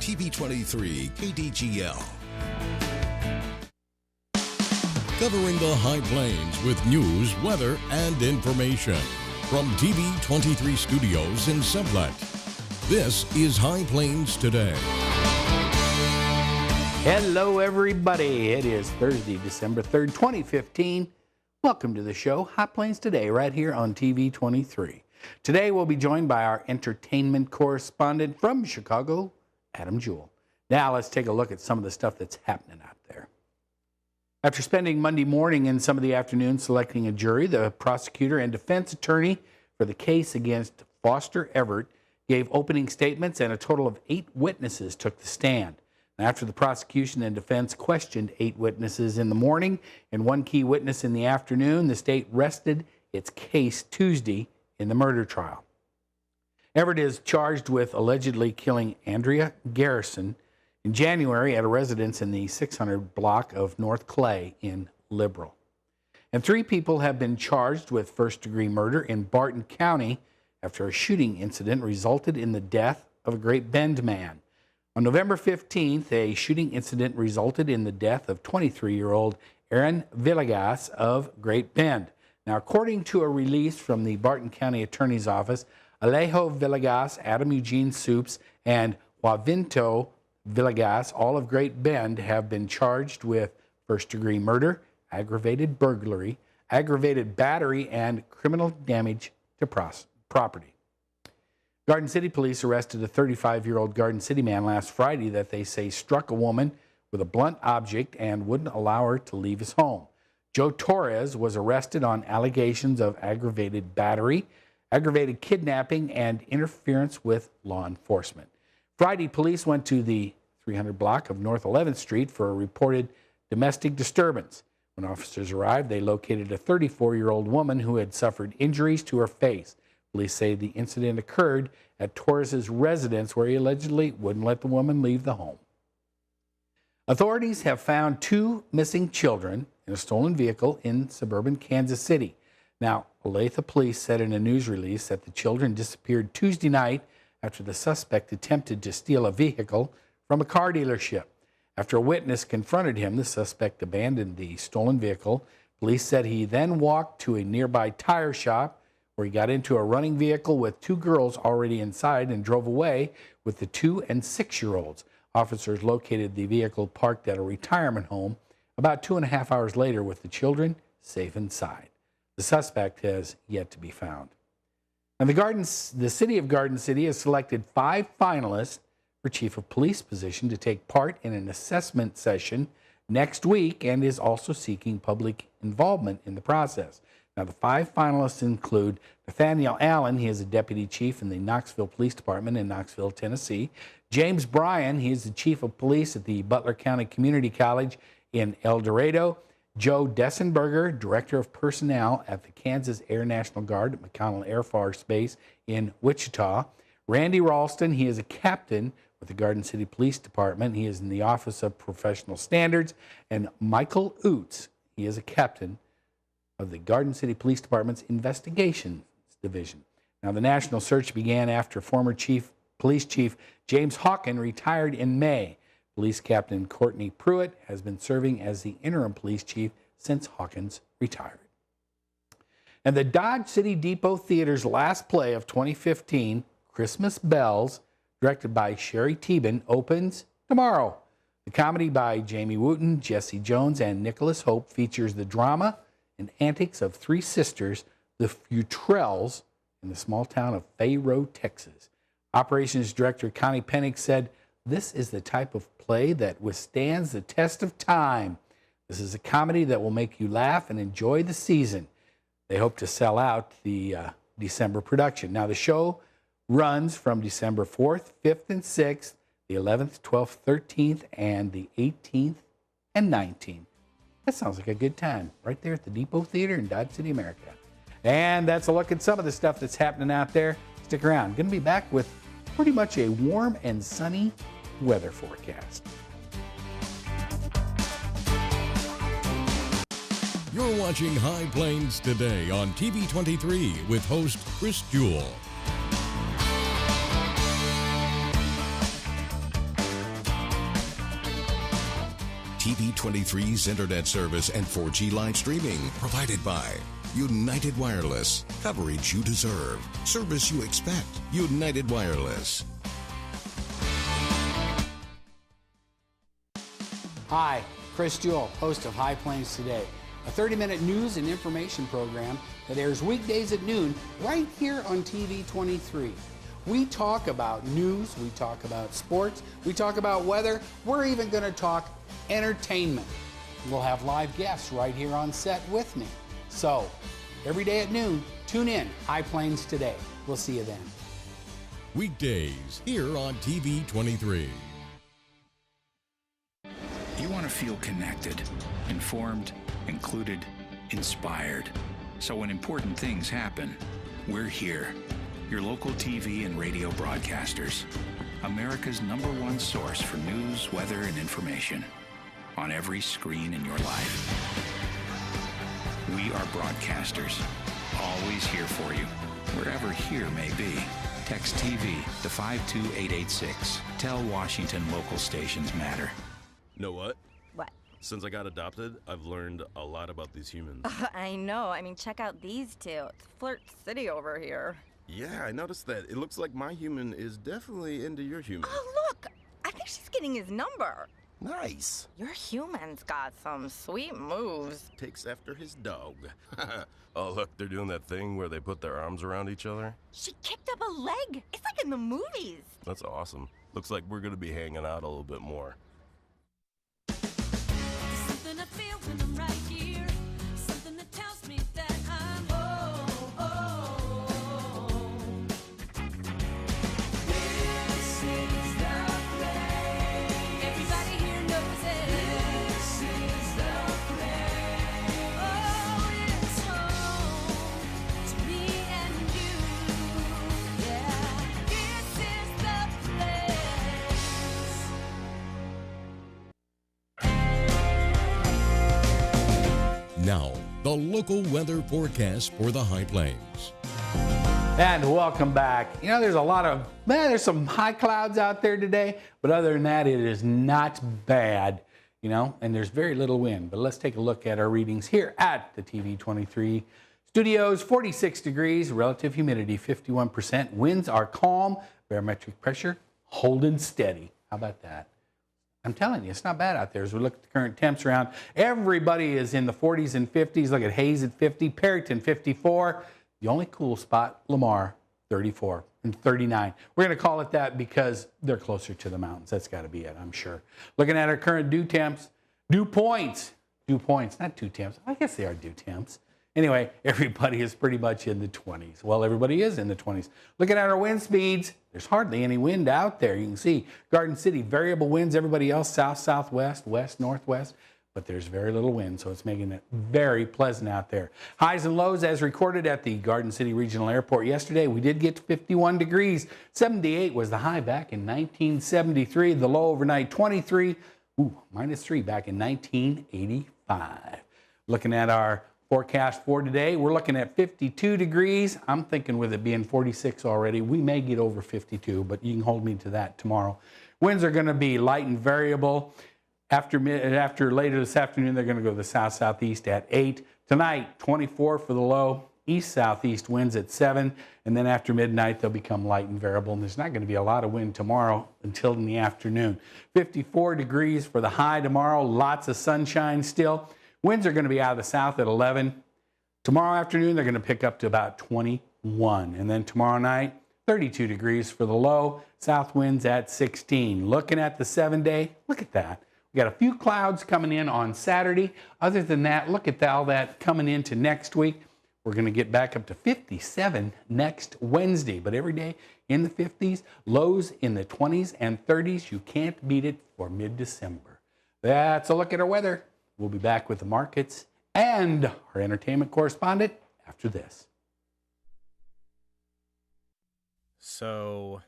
TV23 KDGL. Covering the High Plains with news, weather, and information. From TV23 Studios in Sublette, this is High Plains Today. Hello, everybody. It is Thursday, December 3rd, 2015. Welcome to the show, High Plains Today, right here on TV23. Today, we'll be joined by our entertainment correspondent from Chicago, Adam Jewell. Now, let's take a look at some of the stuff that's happening out there. After spending Monday morning and some of the afternoon selecting a jury, the prosecutor and defense attorney for the case against Foster Everett gave opening statements, and a total of 8 witnesses took the stand. After the prosecution and defense questioned 8 witnesses in the morning and 1 key witness in the afternoon, the state rested its case Tuesday in the murder trial. Everett is charged with allegedly killing Andrea Garrison in January at a residence in the 600 block of North Clay in Liberal. And 3 people have been charged with first-degree murder in Barton County after a shooting incident resulted in the death of a Great Bend man. On November 15th, a shooting incident resulted in the death of 23-year-old Aaron Villegas of Great Bend. Now, according to a release from the Barton County Attorney's Office, Alejo Villegas, Adam Eugene Supes, and Juavinto Villegas, all of Great Bend, have been charged with first-degree murder, aggravated burglary, aggravated battery, and criminal damage to property. Garden City police arrested a 35-year-old Garden City man last Friday that they say struck a woman with a blunt object and wouldn't allow her to leave his home. Joe Torres was arrested on allegations of aggravated battery, aggravated kidnapping, and interference with law enforcement. Friday, police went to the 300 block of North 11th Street for a reported domestic disturbance. When officers arrived, they located a 34-year-old woman who had suffered injuries to her face. Police say the incident occurred at Torres' residence, where he allegedly wouldn't let the woman leave the home. Authorities have found 2 missing children in a stolen vehicle in suburban Kansas City. Now, Olathe police said in a news release that the children disappeared Tuesday night after the suspect attempted to steal a vehicle from a car dealership. After a witness confronted him, the suspect abandoned the stolen vehicle. Police said he then walked to a nearby tire shop, where he got into a running vehicle with 2 girls already inside and drove away with the 2 and 6-year-olds. Officers located the vehicle parked at a retirement home about 2.5 hours later with the children safe inside. The suspect has yet to be found. And the city of Garden City has selected 5 finalists for chief of police position to take part in an assessment session next week, and is also seeking public involvement in the process. Now, the 5 finalists include Nathaniel Allen. He is a deputy chief in the Knoxville Police Department in Knoxville, Tennessee. James Bryan, he is the chief of police at the Butler County Community College in El Dorado. Joe Dessenberger, director of personnel at the Kansas Air National Guard at McConnell Air Force Base in Wichita. Randy Ralston, he is a captain with the Garden City Police Department. He is in the Office of Professional Standards. And Michael Oots, he is a captain of the Garden City Police Department's Investigations Division. Now, the national search began after former Police Chief James Hawken retired in May. Police Captain Courtney Pruitt has been serving as the interim police chief since Hawkins retired. And the Dodge City Depot Theater's last play of 2015, Christmas Bells, directed by Sherry Teben, opens tomorrow. The comedy by Jamie Wooten, Jesse Jones, and Nicholas Hope features the drama and antics of 3 sisters, the Futrells, in the small town of Fayro, Texas. Operations Director Connie Pennick said, "This is the type of play that withstands the test of time. This is a comedy that will make you laugh and enjoy the season." They hope to sell out the December production. Now, the show runs from December 4th, 5th, and 6th, the 11th, 12th, 13th, and the 18th and 19th. That sounds like a good time right there at the Depot Theater in Dodge City, America. And that's a look at some of the stuff that's happening out there. Stick around. Going to be back with pretty much a warm and sunny weather forecast. You're watching High Plains Today on TV23 with host Chris Jewell. TV23's internet service and 4G live streaming. Provided by United Wireless. Coverage you deserve. Service you expect. United Wireless. Hi, Chris Jewell, host of High Plains Today, a 30-minute news and information program that airs weekdays at noon right here on TV23. We talk about news, we talk about sports, we talk about weather, we're even going to talk entertainment. We'll have live guests right here on set with me. So, every day at noon, tune in, High Plains Today. We'll see you then. Weekdays here on TV23. You want to feel connected, informed, included, inspired. So when important things happen, we're here. Your local TV and radio broadcasters. America's #1 source for news, weather, and information. On every screen in your life. We are broadcasters. Always here for you. Wherever here may be. Text TV to 52886. Tell Washington local stations matter. Know what? What? Since I got adopted, I've learned a lot about these humans. I know. I mean, check out these two. It's Flirt City over here. Yeah, I noticed that. It looks like my human is definitely into your human. Oh, look! I think she's getting his number. Nice. Your human's got some sweet moves. Takes after his dog. Oh, look, they're doing that thing where they put their arms around each other. She kicked up a leg. It's like in the movies. That's awesome. Looks like we're going to be hanging out a little bit more. Something I feel when I'm right here. Something that tells me that I'm This is the place. Everybody here knows it. This is the place. Oh, it's home to me and you. Yeah, this is the place. Now, the local weather forecast for the High Plains. And welcome back. You know, there's some high clouds out there today, but other than that, it is not bad, you know, and there's very little wind. But let's take a look at our readings here at the TV23 studios. 46 degrees, relative humidity 51%. Winds are calm, barometric pressure holding steady. How about that? I'm telling you, it's not bad out there. As we look at the current temps around, everybody is in the 40s and 50s. Look at Hayes at 50, Perryton 54. The only cool spot, Lamar, 34 and 39. We're going to call it that because they're closer to the mountains. That's got to be it, I'm sure. Looking at our current dew points, not dew temps. I guess they are dew temps. Anyway, everybody is pretty much in the 20s. Well, everybody is in the 20s. Looking at our wind speeds, there's hardly any wind out there. You can see Garden City, variable winds. Everybody else, south, southwest, west, northwest. But there's very little wind, so it's making it very pleasant out there. Highs and lows as recorded at the Garden City Regional Airport yesterday. We did get to 51 degrees. 78 was the high back in 1973. The low overnight, 23. -3 back in 1985. Looking at our forecast for today, we're looking at 52 degrees. I'm thinking with it being 46 already, we may get over 52, but you can hold me to that tomorrow. Winds are going to be light and variable. After later this afternoon, they're going to go to the south-southeast at 8. Tonight, 24 for the low, east-southeast winds at 7. And then after midnight, they'll become light and variable. And there's not going to be a lot of wind tomorrow until in the afternoon. 54 degrees for the high tomorrow. Lots of sunshine still. Winds are going to be out of the south at 11. Tomorrow afternoon, they're going to pick up to about 21. And then tomorrow night, 32 degrees for the low. South winds at 16. Looking at the 7-day, look at that. We got a few clouds coming in on Saturday. Other than that, look at all that coming into next week. We're going to get back up to 57 next Wednesday, but every day in the 50s, lows in the 20s and 30s. You can't beat it for mid-December. That's a look at our weather. We'll be back with the markets and our entertainment correspondent after this. So,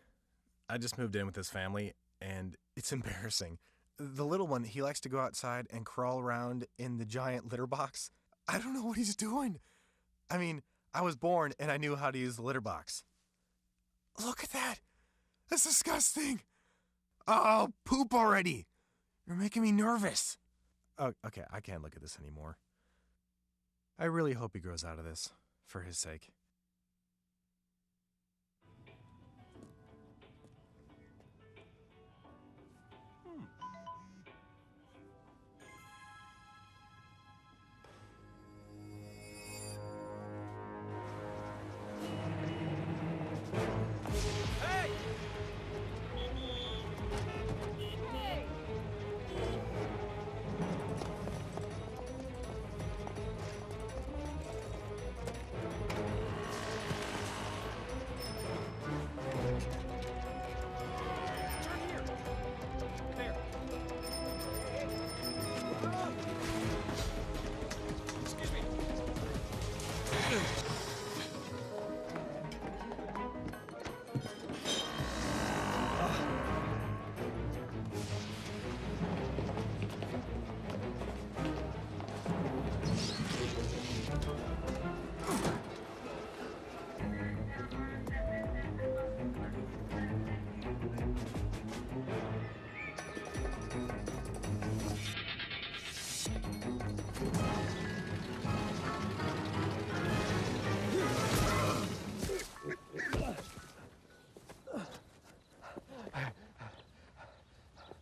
I just moved in with this family, and it's embarrassing. The little one, he likes to go outside and crawl around in the giant litter box. I don't know what he's doing. I mean, I was born and I knew how to use the litter box. Look at that. That's disgusting. Oh, poop already. You're making me nervous. Oh, okay, I can't look at this anymore. I really hope he grows out of this, for his sake.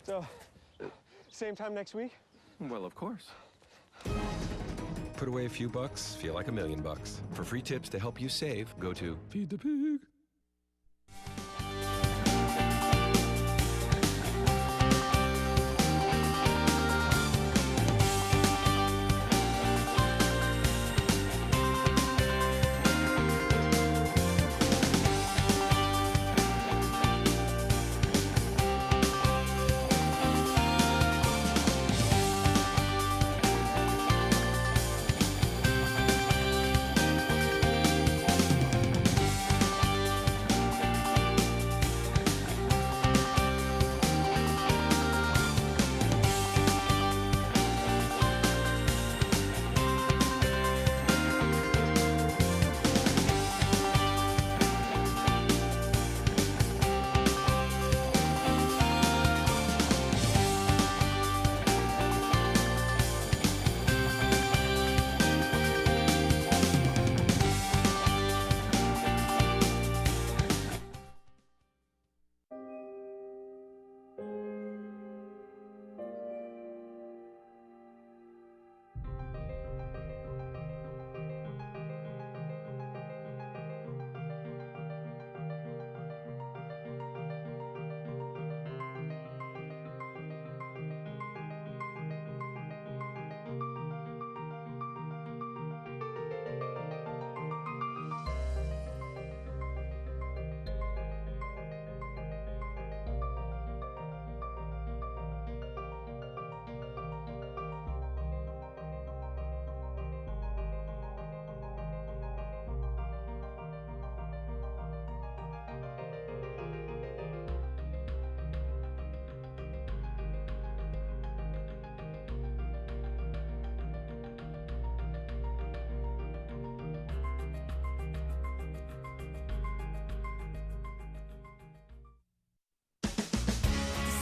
So, same time next week? Well, of course. Put away a few bucks, feel like $1 million. For free tips to help you save, go to Feed the Pig.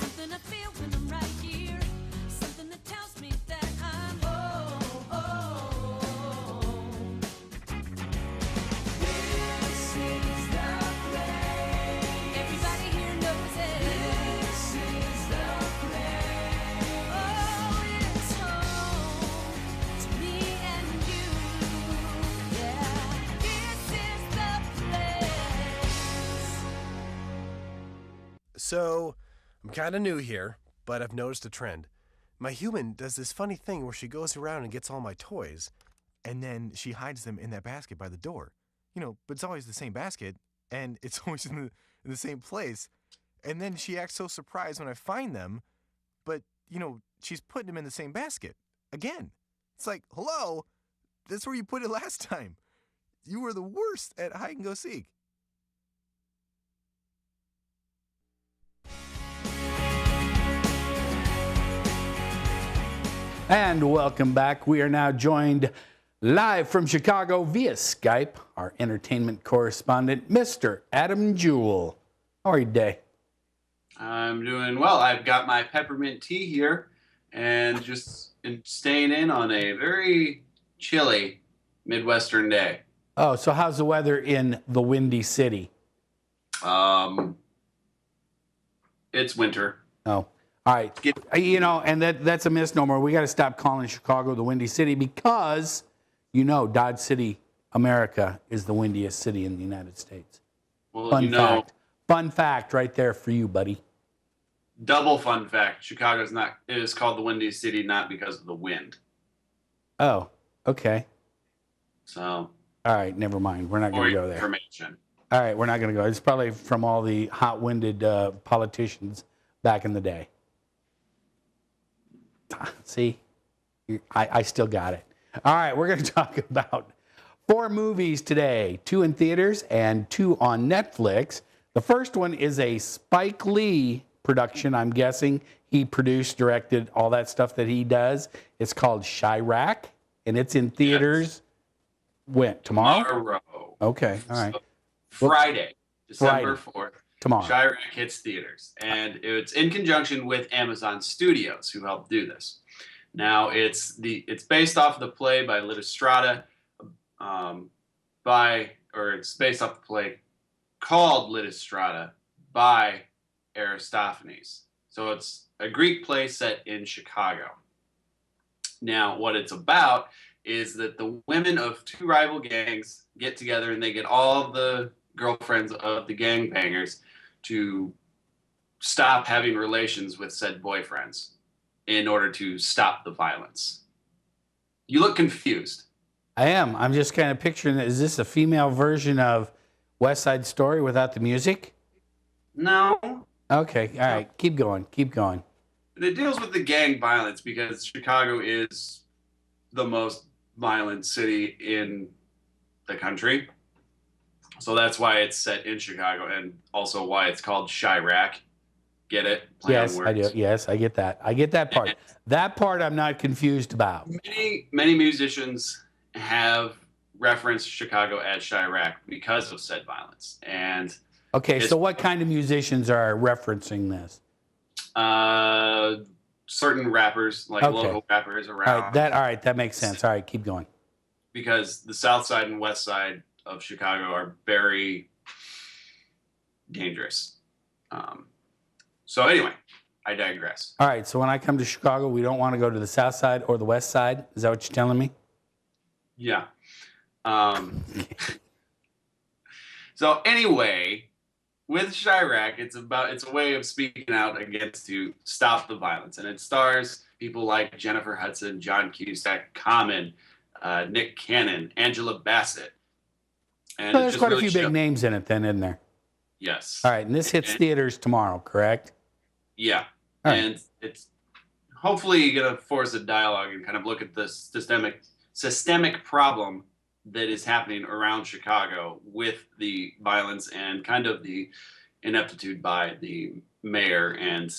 Something I feel when I'm right here. Something that tells me that I'm home. This is the place. Everybody here knows it. This is the place. Oh, it's home to me and you. Yeah, this is the place. So, I'm kind of new here, but I've noticed a trend. My human does this funny thing where she goes around and gets all my toys, and then she hides them in that basket by the door. But it's always the same basket, and it's always in the same place. And then she acts so surprised when I find them, but, she's putting them in the same basket. Again. It's like, hello? That's where you put it last time. You were the worst at hide and go seek. And welcome back. We are now joined live from Chicago via Skype, our entertainment correspondent, Mr. Adam Jewell. How are you today? I'm doing well. I've got my peppermint tea here and just and staying in on a very chilly Midwestern day. Oh, so how's the weather in the Windy City? It's winter. Oh, all right. You know, and that's a misnomer. We got to stop calling Chicago the Windy City because, you know, Dodge City, America is the windiest city in the United States. Well, Fun you know, fact. Fun fact right there for you, buddy. double fun fact: Chicago's not. It is called the Windy City not because of the wind. Oh, okay. So. All right, never mind. We're not going to go there. Information. All right, we're not going to go. It's probably from all the hot-winded politicians back in the day. See, I still got it. All right, we're going to talk about 4 movies today, 2 in theaters and 2 on Netflix. The first one is a Spike Lee production, I'm guessing. He produced, directed, all that stuff that he does. It's called Chirac, and it's in theaters. Yes. When? Tomorrow? Okay, all right. So Friday, December Friday. 4th. Tomorrow. Chirac hits theaters. And it's in conjunction with Amazon Studios, who helped do this. Now, it's based off the play by Lysistrata, it's based off the play called Lysistrata by Aristophanes. So it's a Greek play set in Chicago. Now, what it's about is that the women of 2 rival gangs get together and they get all the girlfriends of the gangbangers to stop having relations with said boyfriends in order to stop the violence. You look confused. I am. I'm just kind of picturing, is this a female version of West Side Story without the music? No. Okay, all right. Keep going. Keep going. It deals with the gang violence because Chicago is the most violent city in the country. So that's why it's set in Chicago and also why it's called Chirac. Get it? Yes, I do. Yes, I get that. I get that part. And that part I'm not confused about. Many musicians have referenced Chicago as Chirac because of said violence. And okay, so what kind of musicians are referencing this? Certain rappers, like local rappers around. All right, that makes sense. All right, keep going. Because the south side and west side of Chicago are very dangerous. So anyway, I digress. All right, so when I come to Chicago, we don't want to go to the south side or the west side? Is that what you're telling me? Yeah. So anyway, with Chirac, it's a way of speaking out against to stop the violence, and it stars people like Jennifer Hudson, John Cusack, Common, Nick Cannon, Angela Bassett. And there's quite a few big names in it, then, isn't there? Yes. All right, and this hits theaters tomorrow, correct? Yeah, and it's hopefully going to force a dialogue and kind of look at the systemic problem that is happening around Chicago with the violence and kind of the ineptitude by the mayor and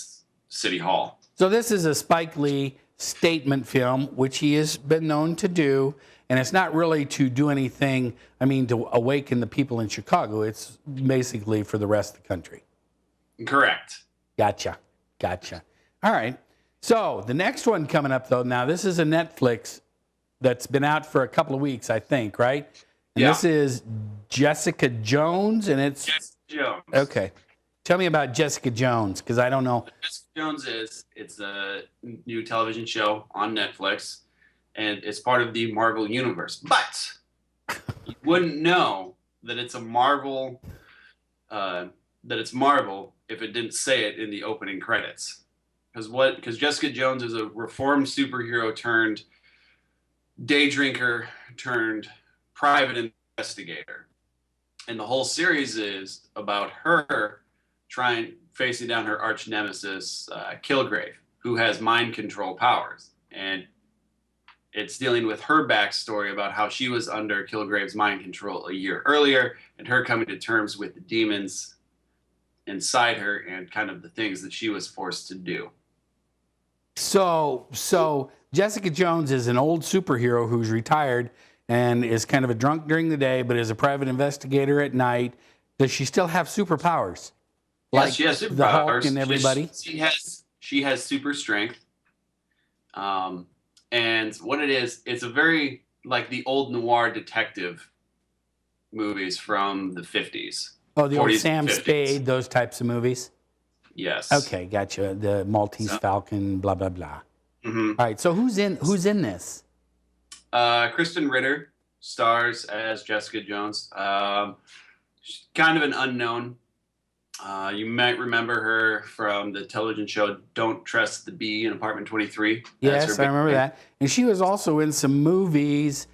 city hall. So this is a Spike Lee statement film, which he has been known to do, and it's not really to do anything, to awaken the people in Chicago. It's basically for the rest of the country. Correct. Gotcha. All right. So the next one coming up, though, now this is a Netflix that's been out for a couple of weeks, I think, right? And yeah. This is Jessica Jones, and it's... Jessica Jones. Okay. Tell me about Jessica Jones, because I don't know. Jessica Jones it's a new television show on Netflix, and it's part of the Marvel Universe. But you wouldn't know that it's a Marvel... that it's Marvel if it didn't say it in the opening credits. Because Jessica Jones is a reformed superhero turned day drinker turned private investigator. And the whole series is about her facing down her arch nemesis, Kilgrave, who has mind control powers. And it's dealing with her backstory about how she was under Kilgrave's mind control a year earlier and her coming to terms with the demons inside her and kind of the things that she was forced to do. So Jessica Jones is an old superhero who's retired and is kind of a drunk during the day, but is a private investigator at night. Does she still have superpowers? Yes, like she has superpowers. The Hulk and everybody? She has super strength. And what it is, it's a very like the old noir detective movies from the 50s. Oh, the old 40s, Sam 50s. Spade, those types of movies? Yes. Okay, gotcha. The Maltese Falcon, blah, blah, blah. Mm-hmm. All right, so who's in this? Kristen Ritter stars as Jessica Jones. She's kind of an unknown. You might remember her from the television show Don't Trust the Bee in Apartment 23. Yes, I remember that. And she was also in some movies.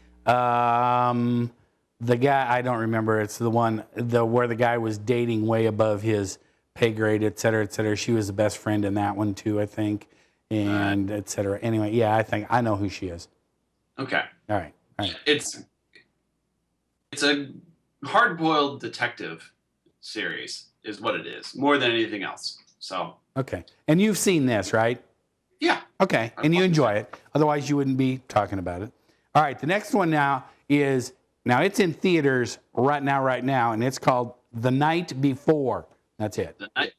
The guy, I don't remember. It's the one where the guy was dating way above his pay grade, et cetera, et cetera. She was the best friend in that one too, I think, and et cetera. Anyway, yeah, I think I know who she is. Okay. All right. It's a hard-boiled detective series, is what it is, more than anything else. So. Okay. And you've seen this, right? Yeah. Okay. And you enjoy it. Otherwise, you wouldn't be talking about it. All right. The next one now is. Now, it's in theaters right now, and it's called The Night Before. That's it. The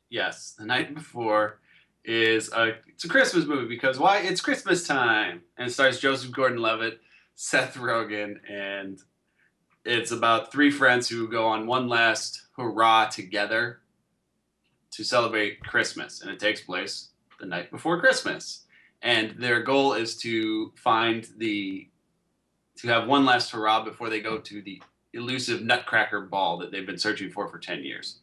Night Before it's a Christmas movie because why? It's Christmas time. And it stars Joseph Gordon-Levitt, Seth Rogen, and it's about three friends who go on one last hurrah together to celebrate Christmas. And it takes place the night before Christmas. And their goal is to have one last hurrah before they go to the elusive Nutcracker ball that they've been searching for 10 years.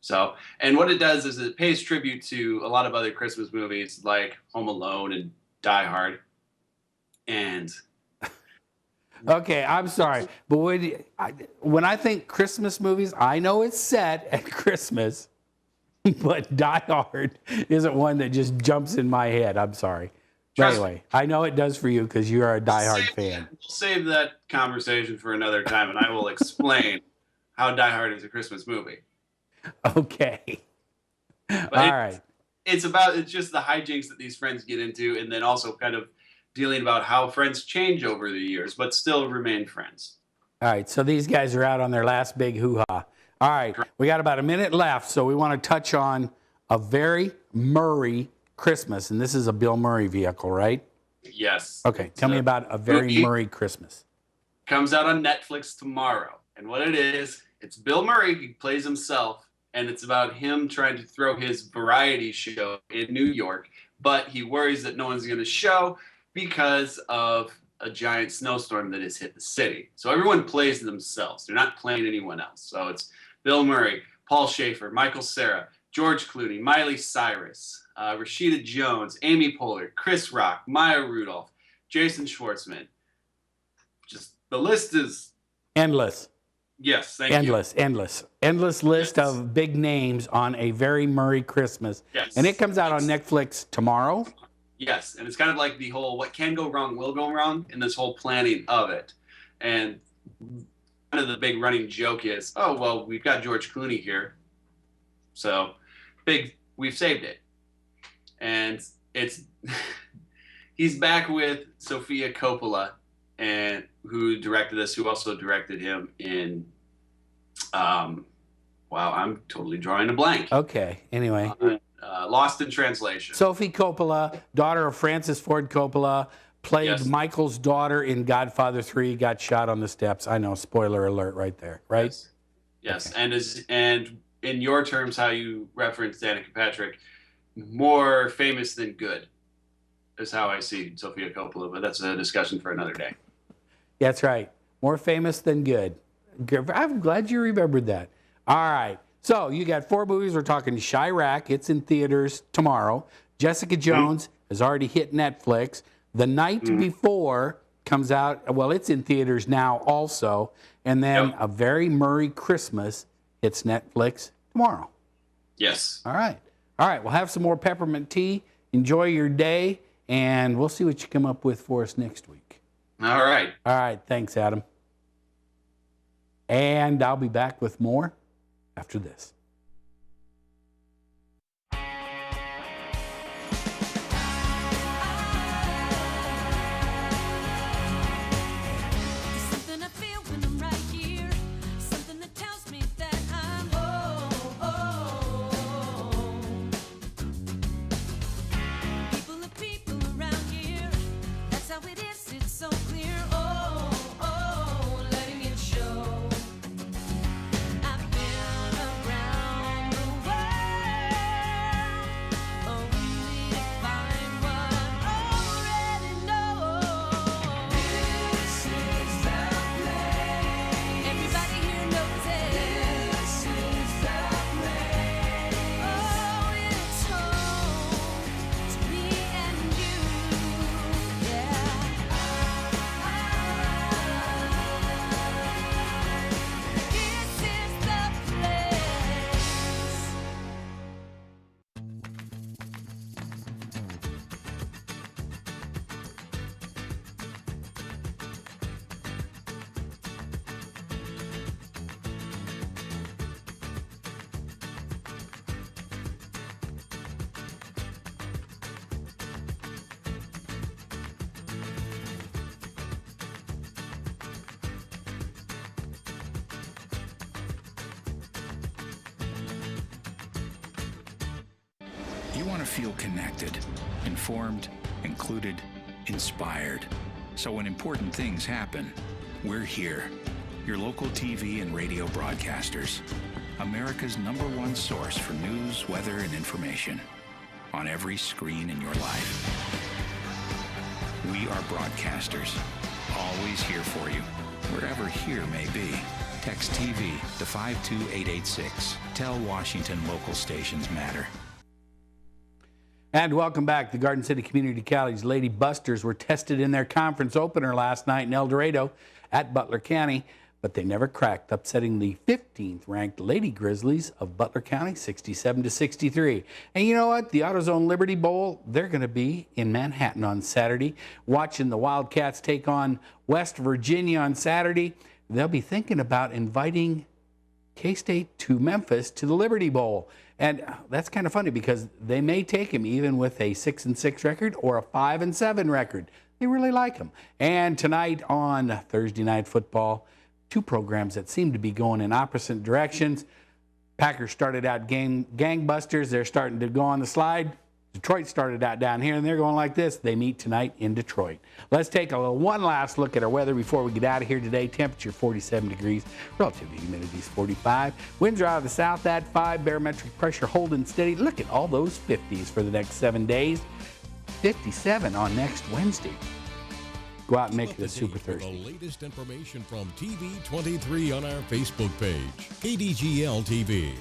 So, and what it does is it pays tribute to a lot of other Christmas movies like Home Alone and Die Hard. And okay, I'm sorry, but when I think Christmas movies, I know it's set at Christmas, but Die Hard isn't one that just jumps in my head. I'm sorry. But anyway, I know it does for you because you are a Die Hard fan. We'll save that conversation for another time, and I will explain how Die Hard is a Christmas movie. Okay. But all right. It's just the hijinks that these friends get into, and then also kind of dealing about how friends change over the years, but still remain friends. All right, so these guys are out on their last big hoo-ha. All right, we got about a minute left, so we want to touch on a very Murray Christmas, and this is a Bill Murray vehicle, right? Yes. Okay, tell me about a very Murray Christmas. Comes out on Netflix tomorrow, and what it is, it's Bill Murray, he plays himself, and it's about him trying to throw his variety show in New York, but he worries that no one's going to show because of a giant snowstorm that has hit the city. So everyone plays themselves. They're not playing anyone else. So it's Bill Murray, Paul Schaefer, Michael Cera, George Clooney, Miley Cyrus, Rashida Jones, Amy Poehler, Chris Rock, Maya Rudolph, Jason Schwartzman. Just the list is endless. Yes, thank you. Endless list of big names on a very Murray Christmas. Yes. And it comes out on Netflix tomorrow. Yes, and it's kind of like the whole what can go wrong will go wrong in this whole planning of it. And kind of the big running joke is, oh, well, we've got George Clooney here. So we've saved it. And it's he's back with Sofia Coppola, and who directed this, who also directed him in wow, I'm totally drawing a blank. Okay, anyway. Lost in Translation. Sophie Coppola, daughter of Francis Ford Coppola, played Michael's daughter in Godfather 3, got shot on the steps. I know, spoiler alert right there, right? Yes. Okay. And in your terms, how you referenced Danica Patrick, more famous than good is how I see Sofia Coppola, but that's a discussion for another day. That's right. More famous than good. I'm glad you remembered that. All right. So you got 4 movies. We're talking Chirac. It's in theaters tomorrow. Jessica Jones has already hit Netflix. The Night Before comes out. Well, it's in theaters now also. And then A Very Murray Christmas hits Netflix tomorrow. Yes. All right. All right. We'll have some more peppermint tea. Enjoy your day. And we'll see what you come up with for us next week. All right. All right. Thanks, Adam. And I'll be back with more after this. Something I feel when I'm right here, something that tells me that I'm home. People are people around here, that's how it is. You want to feel connected, informed, included, inspired. So when important things happen, we're here. Your local TV and radio broadcasters. America's #1 source for news, weather, and information. On every screen in your life. We are broadcasters. Always here for you, wherever here may be. Text TV to 52886. Tell Washington local stations matter. And welcome back. The Garden City Community College Lady Busters were tested in their conference opener last night in El Dorado at Butler County, but they never cracked, upsetting the 15th ranked Lady Grizzlies of Butler County 67-63. And you know what? The AutoZone Liberty Bowl, they're going to be in Manhattan on Saturday, watching the Wildcats take on West Virginia on Saturday. They'll be thinking about inviting K-State to Memphis to the Liberty Bowl. And that's kind of funny because they may take him even with a 6-6 record or a 5-7 record. They really like him. And tonight on Thursday Night Football, two programs that seem to be going in opposite directions. Packers started out gangbusters. They're starting to go on the slide. Detroit started out down here, and they're going like this. They meet tonight in Detroit. Let's take one last look at our weather before we get out of here today. Temperature 47 degrees. Relative humidity is 45. Winds are out of the south at 5. Barometric pressure holding steady. Look at all those 50s for the next 7 days. 57 on next Wednesday. Go out and make it a super Thursday. The latest information from TV23 on our Facebook page, KDGL TV.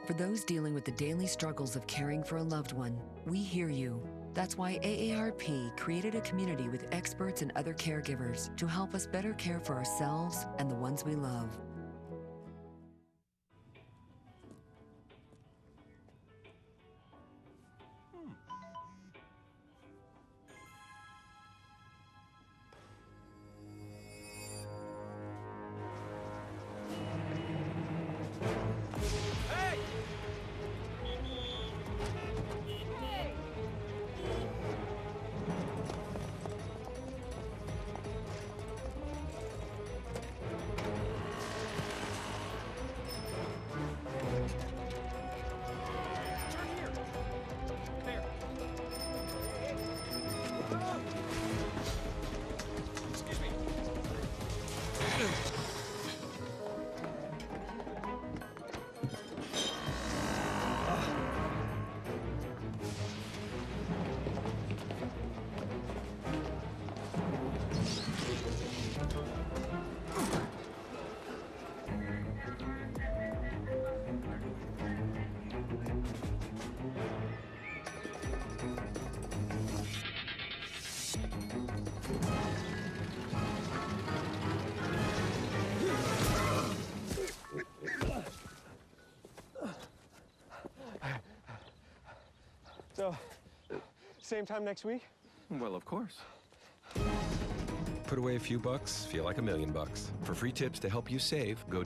For those dealing with the daily struggles of caring for a loved one, we hear you. That's why AARP created a community with experts and other caregivers to help us better care for ourselves and the ones we love. So, same time next week? Well, of course. Put away a few bucks, feel like $1,000,000. For free tips to help you save, go to